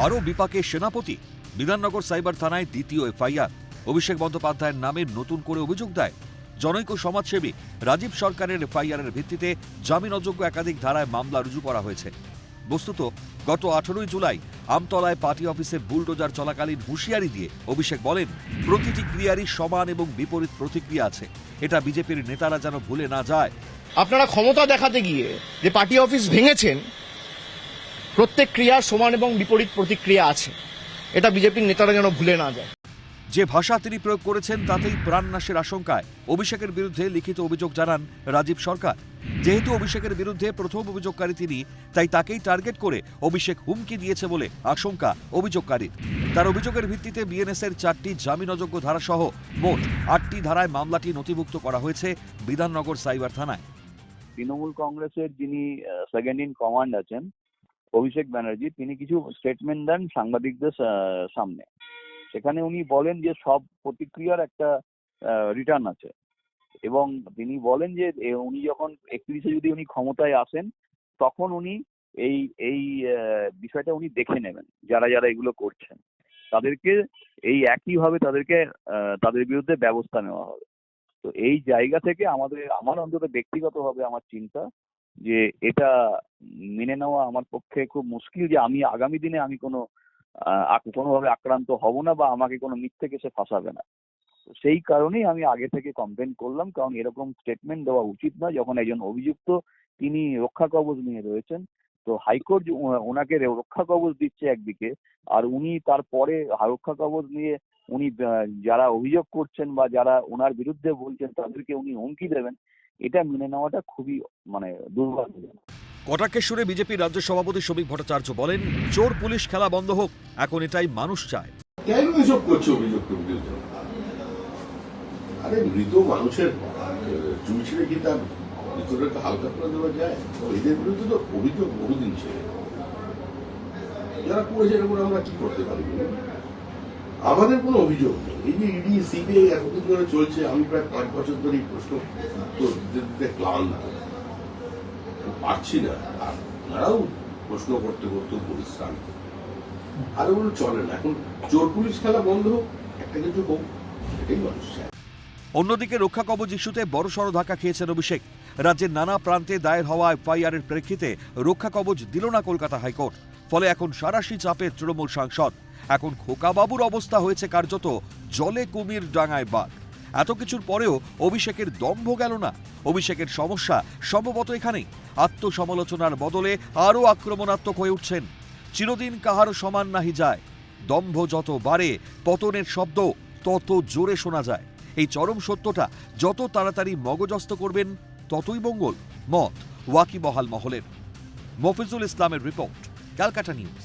আরও বিপাকে সেনাপতি। বিধাননগর সাইবার থানায় দ্বিতীয় এফআইআর। অভিষেক বন্দ্যোপাধ্যায়ের নামে নতুন করে অভিযোগ দেয় জনৈক সমাজসেবী রাজীব সরকারের এফআইআরের ভিত্তিতে জামিন অযোগ্য একাধিক ধারায় মামলা রুজু করা হয়েছে। বস্তুত গত 18 জুলাই আমতলায় পার্টি অফিসে বুলডোজার চলাকালীন হুঁশিয়ারি দিয়ে অভিষেক বলেন, প্রতিটি ক্রিয়ারই সমান এবং বিপরীত প্রতিক্রিয়া আছে, এটা বিজেপির নেতারা যেন ভুলে না যায়। আপনারা ক্ষমতা দেখাতে গিয়ে যে পার্টি অফিস ভেঙেছেন, প্রত্যেক ক্রিয়ার সমান এবং বিপরীত প্রতিক্রিয়া আছে, এটা বিজেপির নেতারা যেন ভুলে না যায়। যে ভাষা তিনি প্রয়োগ করেছেন তাতেই প্রাণনাশের আশঙ্কায় অভিষেকের বিরুদ্ধে লিখিত অভিযোগ জানান রাজীব সরকার। যেহেতু অভিষেকের বিরুদ্ধে প্রথম অভিযোগকারী তিনি, তাই তাকেই টার্গেট করে অভিষেক হুমকি দিয়েছে বলে আশঙ্কা অভিযোগকারীর। তার অভিযোগের ভিত্তিতে বিএনএসের 4টি জামিন অযোগ্য ধারাসহ মোট 8টি ধারায় মামলাটি নথিভুক্ত করা হয়েছে বিধাননগর সাইবার থানায়। তৃণমূল কংগ্রেসের যিনি সেকেন্ড ইন কমান্ড আছেন অভিষেক ব্যানার্জি, তিনি কিছু স্টেটমেন্ট দেন সাংবাদিকদের সামনে। সেখানে উনি বলেন যে সব প্রতিক্রিয়ার একটা রিটার্ন আছে, এবং তিনি বলেন যে উনি যখন 31-এ যদি উনি ক্ষমতায় আসেন তখন উনি এই বিষয়টা উনি দেখে নেবেন, যারা যারা এগুলো করছেন তাদেরকে এই একইভাবে তাদের বিরুদ্ধে ব্যবস্থা নেওয়া হবে। তো এই জায়গা থেকে আমার অন্তত ব্যক্তিগতভাবে আমার চিন্তা যে এটা মেনে নেওয়া আমার পক্ষে খুব মুশকিল, যে আমি আগামী দিনে আমি কোনোভাবে আক্রান্ত হব না বা আমাকে কোনো মিথ্যে কেসে ফাঁসাবে না। সেই কারণেই আমি আগে থেকে কমপ্লেন করলাম, কারণ এরকম স্টেটমেন্ট দেওয়া উচিত না যখন একজন অভিযুক্ত তিনি রক্ষা কবচ নিয়ে রয়েছেন। তো হাইকোর্ট ওনাকে রক্ষা কবচ দিচ্ছে একদিকে, আর উনি তারপরে রক্ষা কবচ নিয়ে উনি যারা অভিযোগ করছেন বা যারা ওনার বিরুদ্ধে বলছেন তাদেরকে উনি হুমকি দেবেন, এটা মেনে নেওয়াটা খুবই দুর্ভাগ্যজনক। কটাক্ষের সুরে বিজেপির রাজ্য সভাপতি শ্রমিক ভট্টাচার্য বলেন, চোর পুলিশ খেলা বন্ধ হোক, এখন এটাই মানুষ চায়। কেন এসব করছে অভিযোগ বিরুদ্ধে? আরে মৃত মানুষের চুল ছিঁড়ে কি তার ভিতরে হালকা করে দেওয়া যায়? এদের বিরুদ্ধে তো অভিযোগ বহুদিন ছিল, যারা করেছে এরকম আমরা কি করতে পারি? আমাদের কোনো অভিযোগ নেই। এই যে ইডি সিবিআই এতদিন ধরে চলছে, আমি প্রায় 5 বছর ধরে এই প্রশ্ন দিতে ক্লান্ত, পারছি না। আর ওনারাও প্রশ্ন করতে করতে পরিশ্রান্ত, আর ওগুলো চলে না। এখন চোর পুলিশ খেলা বন্ধ হোক, একটা কিছু হোক, এটাই মানুষ চায়। অন্যদিকে রক্ষা কবচ ইস্যুতে বড়সড় ধাক্কা খেয়েছেন অভিষেক। রাজ্যের নানা প্রান্তে দায়ের হওয়া এফআইআরের প্রেক্ষিতে রক্ষা কবচ দিল না কলকাতা হাইকোর্ট। ফলে এখন সারাশি চাপে তৃণমূল সাংসদ। এখন খোকাবাবুর অবস্থা হয়েছে কার্যত জলে কুমির ডাঙায় বাঘ। এত কিছুর পরেও অভিষেকের দম্ভ গেল না। অভিষেকের সমস্যা সম্ভবত এখানেই, আত্মসমালোচনার বদলে আরও আক্রমণাত্মক হয়ে উঠছেন। চিরদিন কাহারও সমান নাহি যায়, দম্ভ যত বাড়ে পতনের শব্দ তত জোরে শোনা যায়। এই চরম সত্যটা যত তাড়াতাড়ি মগজস্থ করবেন ততই মঙ্গল, মত ওয়াকিবহাল মহলের। মফিজুল ইসলামের রিপোর্ট, ক্যালকাটা নিউজ।